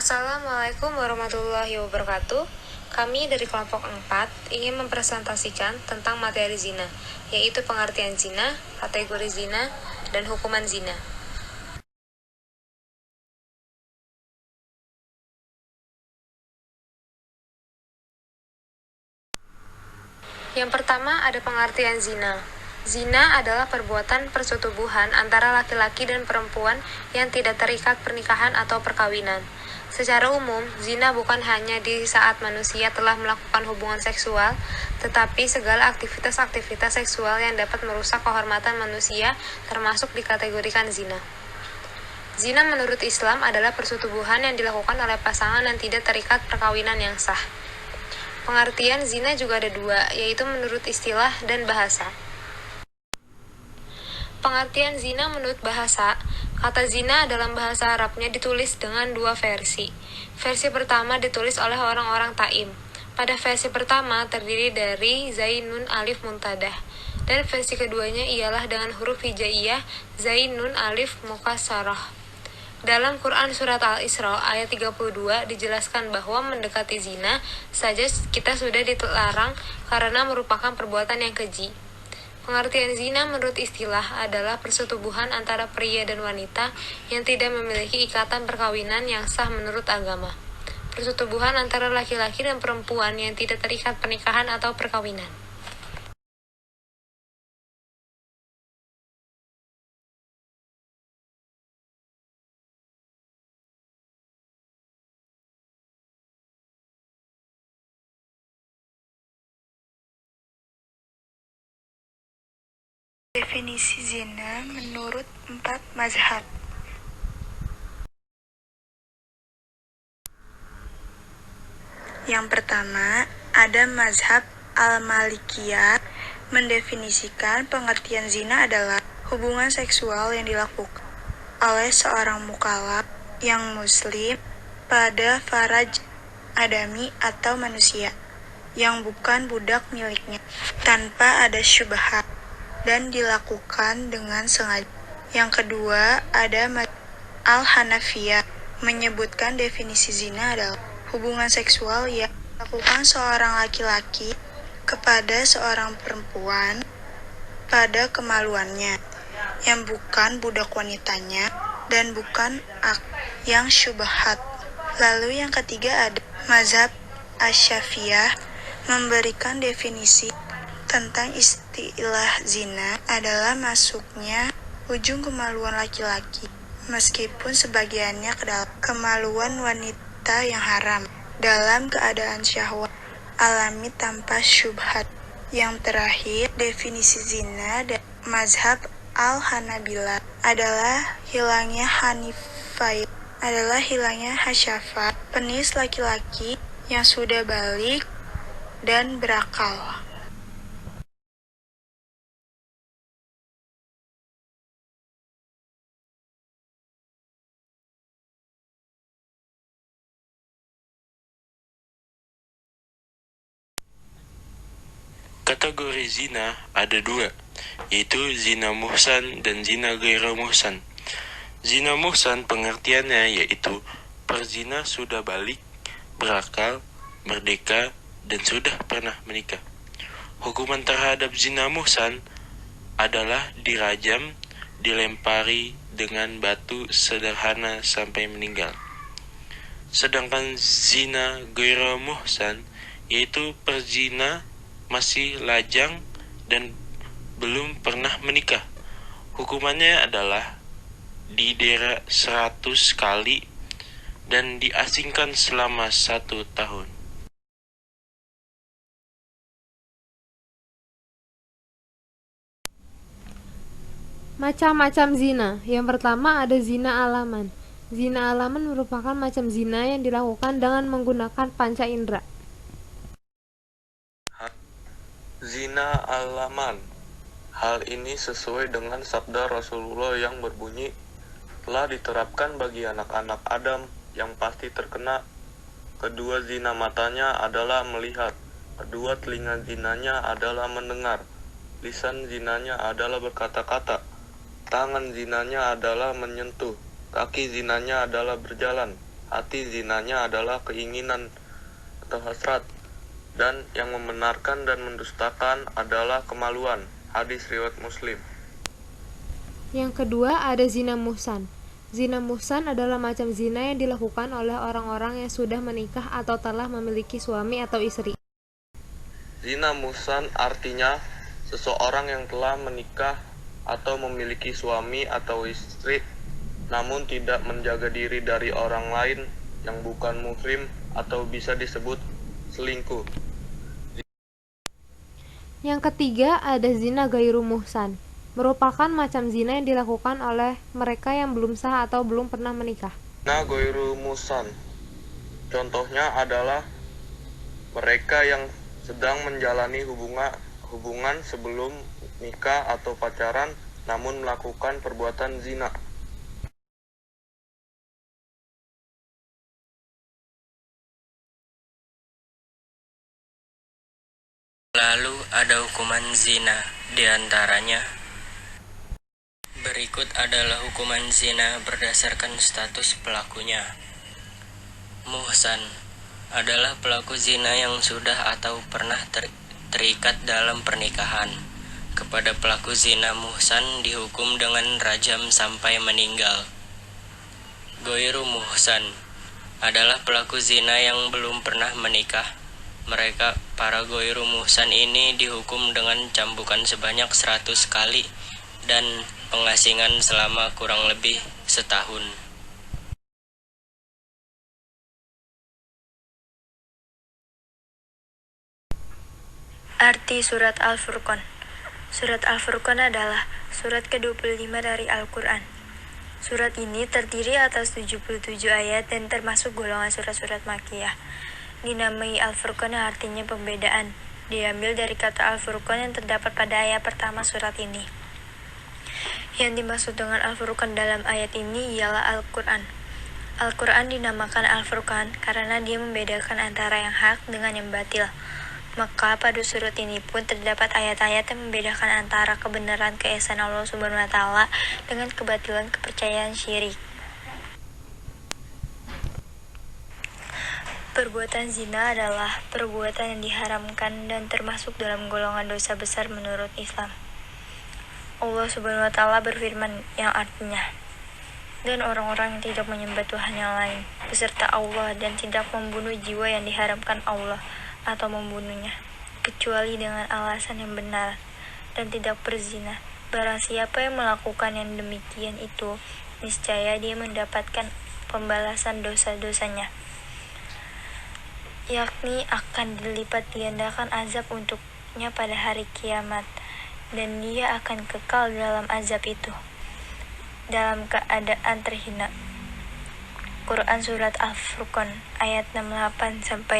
Assalamualaikum warahmatullahi wabarakatuh. Kami dari kelompok 4 ingin mempresentasikan tentang materi zina, yaitu pengertian zina, kategori zina, dan hukuman zina. Yang pertama ada pengertian zina. Zina adalah perbuatan persetubuhan antara laki-laki dan perempuan yang tidak terikat pernikahan atau perkawinan. Secara umum, zina bukan hanya di saat manusia telah melakukan hubungan seksual, tetapi segala aktivitas-aktivitas seksual yang dapat merusak kehormatan manusia termasuk dikategorikan zina. Zina menurut Islam adalah persetubuhan yang dilakukan oleh pasangan yang tidak terikat perkawinan yang sah. Pengertian zina juga ada dua, yaitu menurut istilah dan bahasa. Pengertian zina menurut bahasa, kata zina dalam bahasa Arabnya ditulis dengan dua versi. Versi pertama ditulis oleh orang-orang Taim. Pada versi pertama terdiri dari Zain Nun Alif Muntadah. Dan versi keduanya ialah dengan huruf hijaiyah Zain Nun Alif Mukassarah. Dalam Quran Surat Al-Isra ayat 32 dijelaskan bahwa mendekati zina saja kita sudah dilarang karena merupakan perbuatan yang keji. Pengertian zina menurut istilah adalah persetubuhan antara pria dan wanita yang tidak memiliki ikatan perkawinan yang sah menurut agama. Persetubuhan antara laki-laki dan perempuan yang tidak terikat pernikahan atau perkawinan. Definisi zina menurut 4 mazhab. Yang pertama, ada mazhab Al-Malikiyah mendefinisikan pengertian zina adalah hubungan seksual yang dilakukan oleh seorang mukallaf yang muslim pada faraj adami atau manusia yang bukan budak miliknya tanpa ada syubhat dan dilakukan dengan sengaja. Yang kedua, ada Al-Hanafiyah menyebutkan definisi zina adalah hubungan seksual yang dilakukan seorang laki-laki kepada seorang perempuan pada kemaluannya, yang bukan budak wanitanya dan bukan yang syubhat. Lalu yang ketiga ada mazhab Asy-Syafi'iyah memberikan definisi tentang istilah zina adalah masuknya ujung kemaluan laki-laki, meskipun sebagiannya ke dalam kemaluan wanita yang haram, dalam keadaan syahwat alami tanpa syubhat. Yang terakhir, definisi zina dan mazhab Al-Hanabilah adalah hilangnya hasyafa, penis laki-laki yang sudah balik dan berakal. Kategori zina ada dua, yaitu zina muhsan dan zina ghairu muhsan. Zina muhsan pengertiannya yaitu perzina sudah balik, berakal, merdeka, dan sudah pernah menikah. Hukuman terhadap zina muhsan adalah dirajam, dilempari dengan batu sederhana sampai meninggal. Sedangkan zina ghairu muhsan yaitu perzina masih lajang dan belum pernah menikah. Hukumannya adalah didera 100 kali dan diasingkan selama 1 tahun. Macam-macam zina. Yang pertama ada zina alaman. Zina alaman merupakan macam zina yang dilakukan dengan menggunakan panca indera. Zina alaman. Hal ini sesuai dengan sabda Rasulullah yang berbunyi, telah diterapkan bagi anak-anak Adam yang pasti terkena. Kedua zina matanya adalah melihat, kedua telinga zinanya adalah mendengar, lisan zinanya adalah berkata-kata, tangan zinanya adalah menyentuh, kaki zinanya adalah berjalan, arti zinanya adalah keinginan atau hasrat, dan yang membenarkan dan mendustakan adalah kemaluan. Hadis riwayat Muslim. Yang kedua ada zina muhsan. Zina muhsan adalah macam zina yang dilakukan oleh orang-orang yang sudah menikah atau telah memiliki suami atau istri. Zina muhsan artinya seseorang yang telah menikah atau memiliki suami atau istri namun tidak menjaga diri dari orang lain yang bukan muhrim atau bisa disebut selingkuh. Yang ketiga ada zina gairu muhsan, merupakan macam zina yang dilakukan oleh mereka yang belum sah atau belum pernah menikah. Zina gairu muhsan contohnya adalah mereka yang sedang menjalani hubungan sebelum nikah atau pacaran namun melakukan perbuatan zina. Lalu ada hukuman zina, diantaranya berikut adalah hukuman zina berdasarkan status pelakunya. Muhsan adalah pelaku zina yang sudah atau pernah terikat dalam pernikahan. Kepada pelaku zina muhsan dihukum dengan rajam sampai meninggal. Ghairu muhsan adalah pelaku zina yang belum pernah menikah. Mereka para ghairu muhsan ini dihukum dengan cambukan sebanyak 100 kali dan pengasingan selama kurang lebih setahun. Arti surat Al-Furqan. Surat Al-Furqan adalah surat ke-25 dari Al-Quran. Surat ini terdiri atas 77 ayat dan termasuk golongan surat-surat Makkiyah. Dinamai Al-Furqan artinya pembedaan. Diambil dari kata Al-Furqan yang terdapat pada ayat pertama surat ini. Yang dimaksud dengan Al-Furqan dalam ayat ini ialah Al-Quran. Al-Quran dinamakan Al-Furqan karena dia membedakan antara yang hak dengan yang batil. Maka pada surat ini pun terdapat ayat-ayat yang membedakan antara kebenaran keesaan Allah Subhanahu wa Ta'ala dengan kebatilan kepercayaan syirik. Perbuatan zina adalah perbuatan yang diharamkan dan termasuk dalam golongan dosa besar menurut Islam. Allah Subhanahu wa Ta'ala berfirman yang artinya, dan orang-orang yang tidak menyembah Tuhan yang lain beserta Allah dan tidak membunuh jiwa yang diharamkan Allah atau membunuhnya kecuali dengan alasan yang benar dan tidak berzina. Barang siapa yang melakukan yang demikian itu, niscaya dia mendapatkan pembalasan dosa-dosanya, yakni akan dilipat gandakan azab untuknya pada hari kiamat, dan dia akan kekal dalam azab itu dalam keadaan terhina. Quran Surat Al-Furqan ayat 68-69.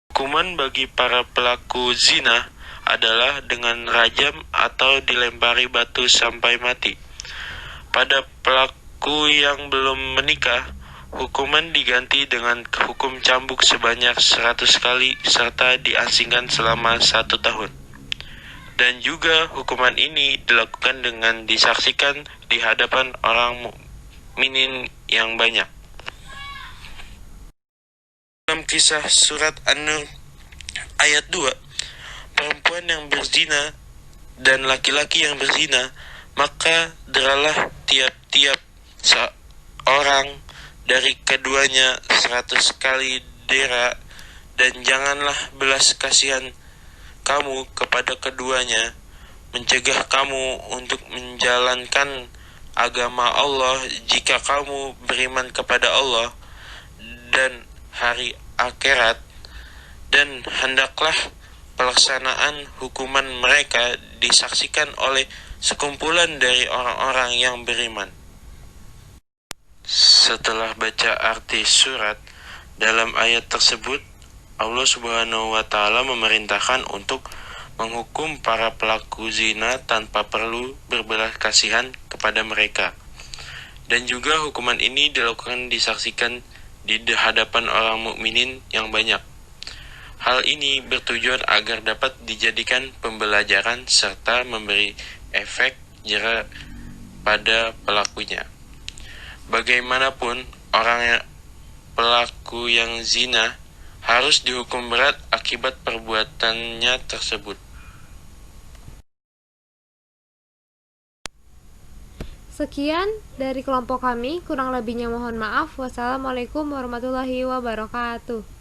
Hukuman bagi para pelaku zina adalah dengan rajam atau dilempari batu sampai mati. Pada pelaku yang belum menikah, hukuman diganti dengan hukum cambuk sebanyak 100 kali serta diasingkan selama 1 tahun. Dan juga hukuman ini dilakukan dengan disaksikan di hadapan orang mukminin yang banyak. Dalam kisah surat An-Nur ayat 2, perempuan yang berzina dan laki-laki yang berzina, maka deralah tiap-tiap seorang dari keduanya 100 kali dera, dan janganlah belas kasihan kamu kepada keduanya, mencegah kamu untuk menjalankan agama Allah jika kamu beriman kepada Allah dan hari akhirat, dan hendaklah pelaksanaan hukuman mereka disaksikan oleh sekumpulan dari orang-orang yang beriman. Setelah baca arti surat dalam ayat tersebut, Allah Subhanahu wa Ta'ala memerintahkan untuk menghukum para pelaku zina tanpa perlu berbelas kasihan kepada mereka. Dan juga hukuman ini dilakukan disaksikan di hadapan orang mukminin yang banyak. Hal ini bertujuan agar dapat dijadikan pembelajaran serta memberi efek jera pada pelakunya. Bagaimanapun, pelaku yang zina harus dihukum berat akibat perbuatannya tersebut. Sekian dari kelompok kami, kurang lebihnya mohon maaf. Wassalamualaikum warahmatullahi wabarakatuh.